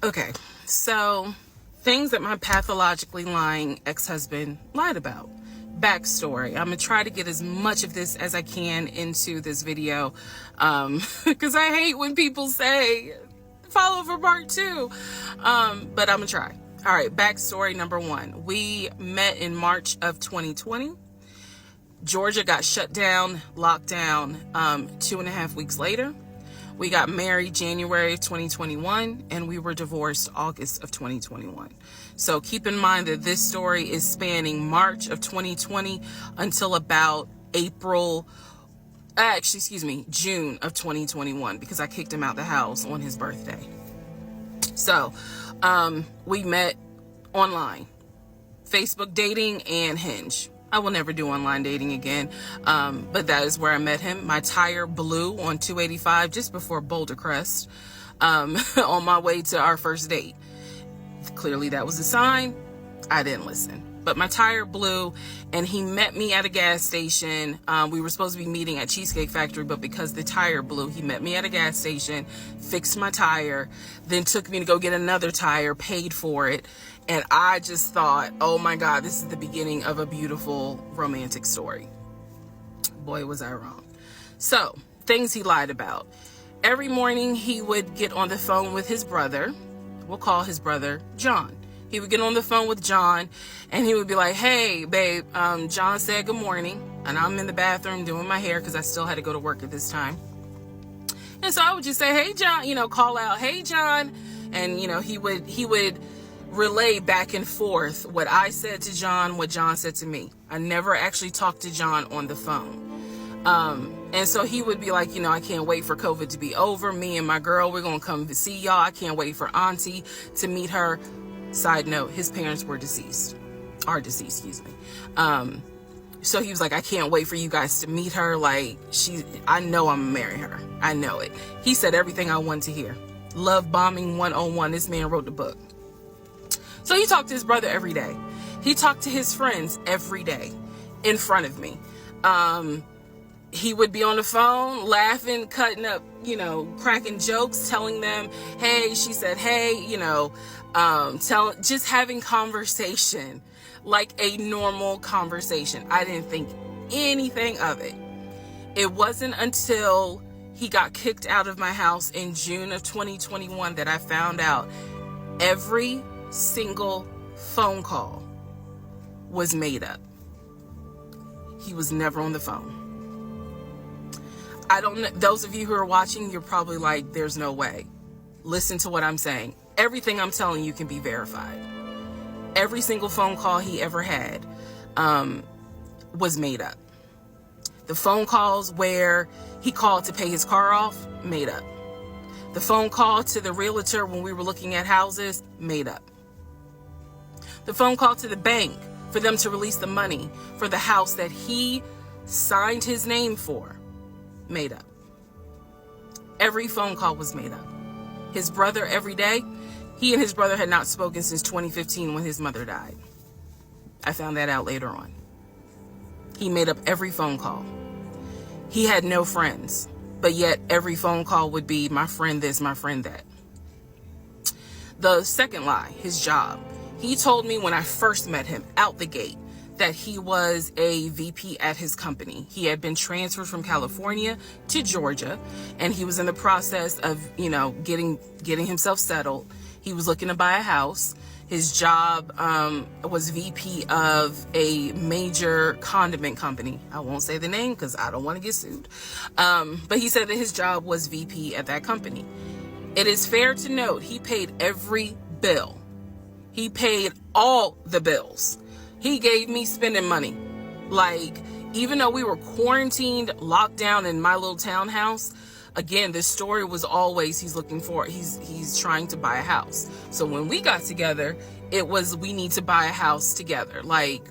Okay, so things that my pathologically lying ex-husband lied about. Backstory. I'm gonna try to get as much of this as I can into this video, because I hate when people say follow for part 2, but I'm gonna try. All right, backstory number 1. We met in March of 2020. Georgia got shut down, locked down 2.5 weeks later. We got married January of 2021, and we were divorced August of 2021. So keep in mind that this story is spanning March of 2020 until about June of 2021, because I kicked him out the house on his birthday. So we met online, Facebook dating and Hinge. I will never do online dating again, but that is where I met him. My tire blew on 285 just before Boulder Crest on my way to our first date. Clearly that was a sign. I didn't listen. But my tire blew, and he met me at a gas station. We were supposed to be meeting at Cheesecake Factory, but because the tire blew, he met me at a gas station, fixed my tire, then took me to go get another tire, paid for it. And I just thought, oh my God, this is the beginning of a beautiful romantic story. Boy, was I wrong. So, things he lied about. Every morning he would get on the phone with his brother. We'll call his brother John. He would get on the phone with John, and he would be like, hey, babe, John said good morning. And I'm in the bathroom doing my hair because I still had to go to work at this time. And so I would just say, hey, John, call out, hey, John. And, he would relay back and forth what I said to John, what John said to me. I never actually talked to John on the phone. And so he would be like, I can't wait for COVID to be over. Me and my girl, we're going to come see y'all. I can't wait for Auntie to meet her. Side note, his parents are deceased, excuse me. So he was like, I can't wait for you guys to meet her. Like, I know I'm gonna marry her. I know it. He said everything I wanted to hear. Love bombing 101. This man wrote the book. So he talked to his brother every day. He talked to his friends every day in front of me. He would be on the phone laughing, cutting up, cracking jokes, telling them, hey, she said, hey, just having conversation, like a normal conversation. I didn't think anything of it. It wasn't until he got kicked out of my house in June of 2021 that I found out every single phone call was made up. He was never on the phone. I don't know. Those of you who are watching, you're probably like, there's no way. Listen to what I'm saying. Everything I'm telling you can be verified. Every single phone call he ever had was made up. The phone calls where he called to pay his car off, made up. The phone call to the realtor when we were looking at houses, made up. The phone call to the bank for them to release the money for the house that he signed his name for, made up. Every phone call was made up. His brother, every day, he and his brother had not spoken since 2015 when his mother died. I found that out later on. He made up every phone call. He had no friends, but yet every phone call would be my friend this, my friend that. The second lie, his job. He told me when I first met him out the gate that he was a VP at his company. He had been transferred from California to Georgia, and he was in the process of, getting himself settled. He was looking to buy a house. His job was VP of a major condiment company. I won't say the name because I don't want to get sued. But he said that his job was VP at that company. It is fair to note he paid every bill. He paid all the bills. He gave me spending money. Like, even though we were quarantined, locked down in my little townhouse, again, the story was always he's trying to buy a house. So when we got together, it was we need to buy a house together. Like,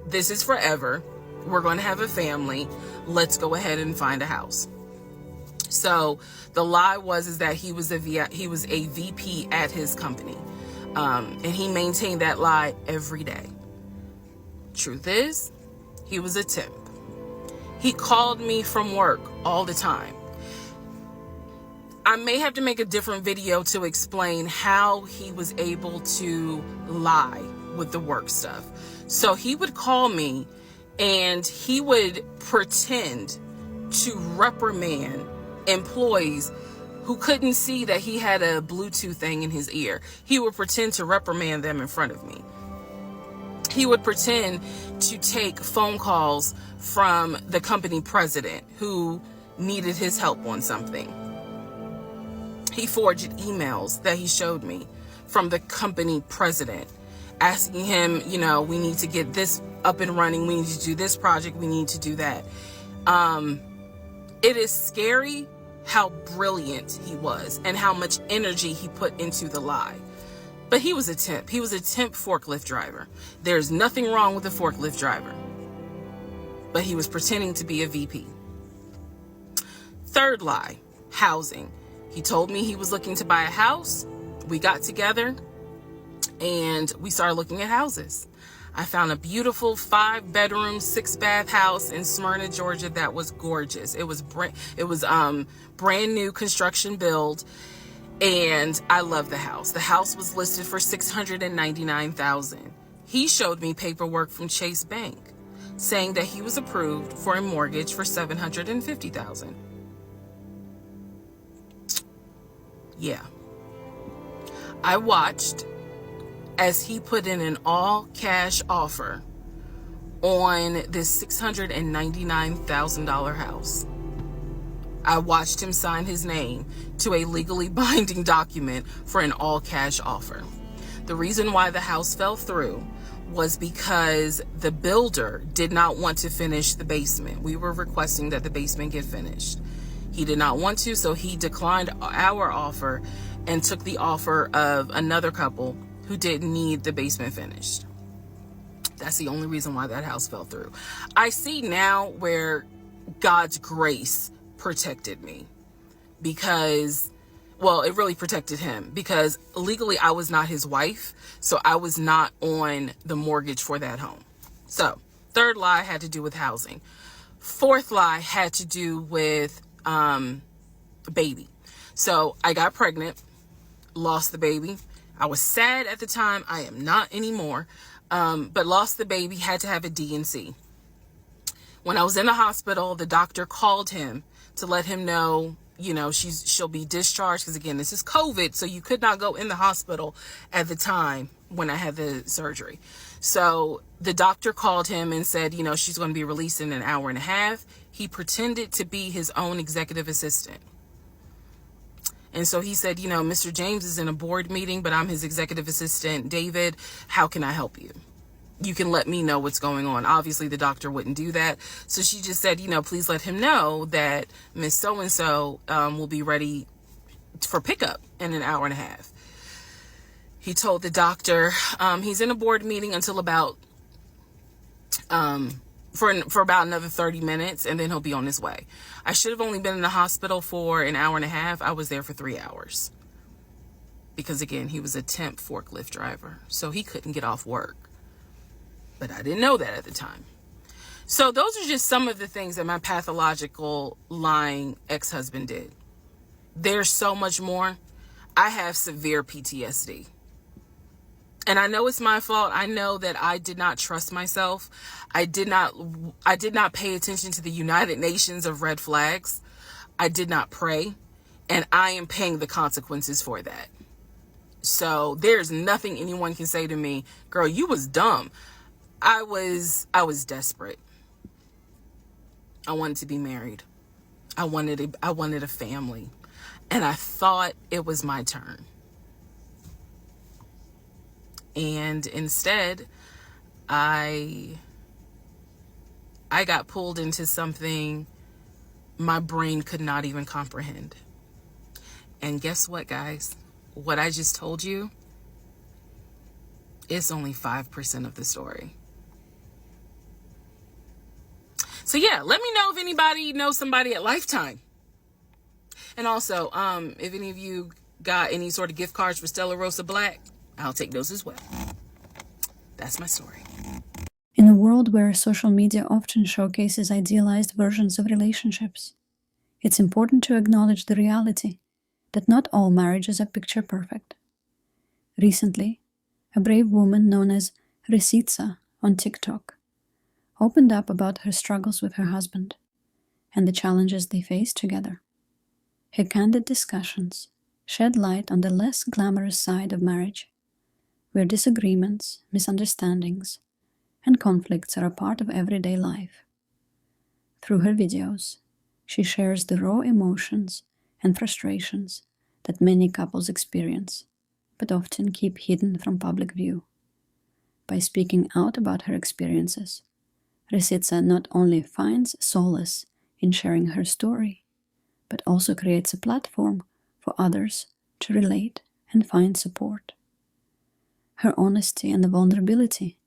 this is forever. We're going to have a family. Let's go ahead and find a house. So the lie is that he was a VP at his company. And he maintained that lie every day. Truth is, he was a temp. He called me from work all the time. I may have to make a different video to explain how he was able to lie with the work stuff. So he would call me and he would pretend to reprimand employees who couldn't see that he had a Bluetooth thing in his ear. He would pretend to reprimand them in front of me. He would pretend to take phone calls from the company president who needed his help on something. He forged emails that he showed me from the company president asking him, you know, we need to get this up and running. We need to do this project. We need to do that. It is scary how brilliant he was and how much energy he put into the lie. But he was a temp. He was a temp forklift driver. There's nothing wrong with a forklift driver. But he was pretending to be a VP. Third lie, housing. He told me he was looking to buy a house. We got together and we started looking at houses. I found a beautiful 5-bedroom, 6-bath house in Smyrna, Georgia that was gorgeous. It was brand new construction build, and I love the house. The house was listed for $699,000. He showed me paperwork from Chase Bank saying that he was approved for a mortgage for $750,000. Yeah. I watched as he put in an all-cash offer on this $699,000 house. I watched him sign his name to a legally binding document for an all-cash offer. The reason why the house fell through was because the builder did not want to finish the basement. We were requesting that the basement get finished. He did not want to, so he declined our offer and took the offer of another couple who didn't need the basement finished. That's the only reason why that house fell through. I see now where God's grace protected me because, well, it really protected him because legally I was not his wife, so I was not on the mortgage for that home. So, third lie had to do with housing. Fourth lie had to do with baby. So, I got pregnant, lost the baby. I was sad at the time. I am not anymore. But lost the baby, had to have a D&C. When I was in the hospital, the doctor called him to let him know, you know, she'll be discharged. Because again, this is COVID. So you could not go in the hospital at the time when I had the surgery. So the doctor called him and said, you know, she's going to be released in an hour and a half. He pretended to be his own executive assistant. And so he said, you know, Mr. James is in a board meeting, but I'm his executive assistant, David. How can I help you? You can let me know what's going on. Obviously, the doctor wouldn't do that. So she just said, you know, please let him know that Miss So-and-so will be ready for pickup in an hour and a half. He told the doctor he's in a board meeting until about for about another 30 minutes, and then he'll be on his way. I should have only been in the hospital for an hour and a half. I was there for 3 hours. Because again, he was a temp forklift driver, so he couldn't get off work. But I didn't know that at the time. So those are just some of the things that my pathological lying ex-husband did. There's so much more. I have severe PTSD. And I know it's my fault. I know that I did not trust myself. I did not pay attention to the United Nations of red flags. I did not pray. And I am paying the consequences for that. So there's nothing anyone can say to me, girl, you was dumb. I was desperate. I wanted to be married. I wanted a family. And I thought it was my turn. And instead, I got pulled into something my brain could not even comprehend. And guess what, guys? What I just told you, it's only 5% of the story. So yeah, let me know if anybody knows somebody at Lifetime. And also, if any of you got any sort of gift cards for Stella Rosa Black, I'll take those as well. That's my story. In a world where social media often showcases idealized versions of relationships, it's important to acknowledge the reality that not all marriages are picture perfect. Recently, a brave woman known as Reesa on TikTok opened up about her struggles with her husband and the challenges they face together. Her candid discussions shed light on the less glamorous side of marriage, where disagreements, misunderstandings, and conflicts are a part of everyday life. Through her videos, she shares the raw emotions and frustrations that many couples experience, but often keep hidden from public view. By speaking out about her experiences, Reesa not only finds solace in sharing her story, but also creates a platform for others to relate and find support. Her honesty and vulnerability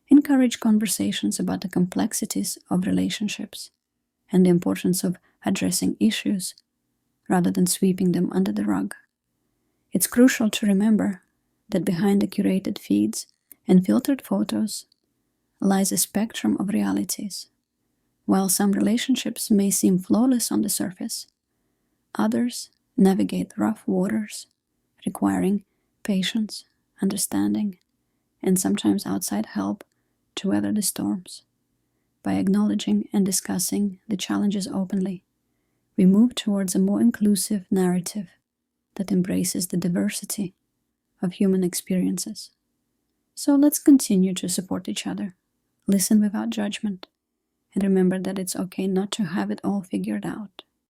encourage conversations about the complexities of relationships and the importance of addressing issues rather than sweeping them under the rug. It's crucial to remember that behind the curated feeds and filtered photos lies a spectrum of realities. While some relationships may seem flawless on the surface, others navigate rough waters, requiring patience, understanding, and sometimes outside help to weather the storms. By acknowledging and discussing the challenges openly, we move towards a more inclusive narrative that embraces the diversity of human experiences. So let's continue to support each other, listen without judgment, and remember that it's okay not to have it all figured out.